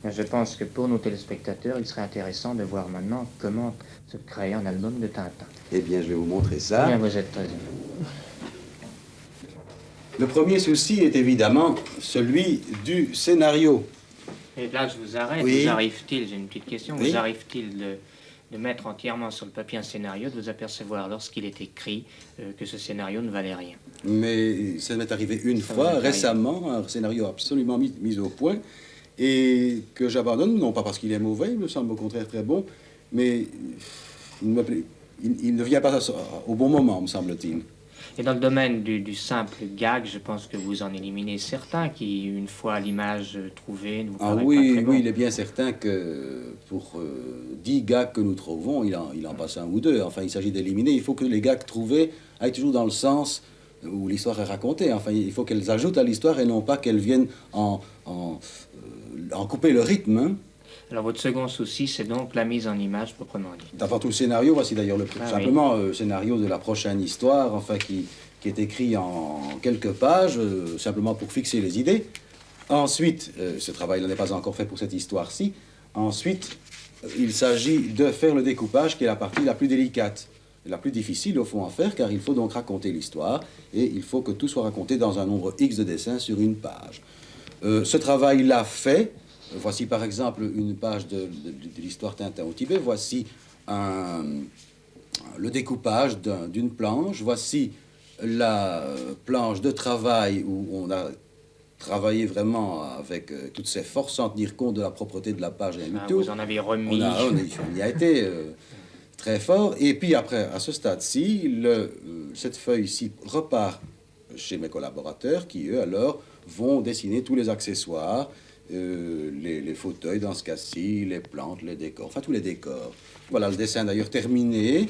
Je pense que pour nos téléspectateurs, il serait intéressant de voir maintenant comment se crée un album de Tintin. Eh bien, je vais vous montrer Bien, ça. vous êtes très... Le premier souci est évidemment celui du scénario. Et là, je vous arrête. Oui. Vous arrive-t-il, j'ai une petite question, Oui. vous arrive-t-il de mettre entièrement sur le papier un scénario, de vous apercevoir lorsqu'il est écrit que ce scénario ne valait rien? Mais ça m'est arrivé une Ça fois, vous est arrivé. récemment, un scénario absolument mis au point, et que j'abandonne, non pas parce qu'il est mauvais, il me semble au contraire très bon, mais il ne vient pas au bon moment, me semble-t-il. Et dans le domaine du simple gag, je pense que vous en éliminez certains qui, une fois l'image trouvée, ne vous Ah paraît pas oui, très bon. oui, il est bien certain que pour 10 gags que nous trouvons, il en passe un ou deux. Enfin, il s'agit d'éliminer. Il faut que les gags trouvés aillent toujours dans le sens où l'histoire est racontée. Enfin, il faut qu'elles ajoutent à l'histoire et non pas qu'elles viennent en couper le rythme. Hein. Alors votre second souci, c'est donc la mise en image proprement dit. Avant tout le scénario, voici d'ailleurs simplement oui. le scénario de la prochaine histoire, enfin qui est écrit en quelques pages, simplement pour fixer les idées. Ensuite, ce travail-là n'est pas encore fait pour cette histoire-ci. Ensuite, il s'agit de faire le découpage, qui est la partie la plus délicate, la plus difficile au fond à faire, car il faut donc raconter l'histoire, et il faut que tout soit raconté dans un nombre X de dessins sur une page. Ce travail-là fait, voici par exemple une page de l'histoire Tintin au Tibet, voici le découpage d'une planche, voici la planche de travail où on a travaillé vraiment avec toutes ses forces sans tenir compte de la propreté de la page et du tout. Vous en avez remis. On y a été très fort. Et puis après, à ce stade-ci, cette feuille-ci repart chez mes collaborateurs qui, eux, alors, vont dessiner tous les accessoires, les fauteuils dans ce cas-ci, les plantes, les décors, enfin tous les décors. Voilà le dessin d'ailleurs terminé.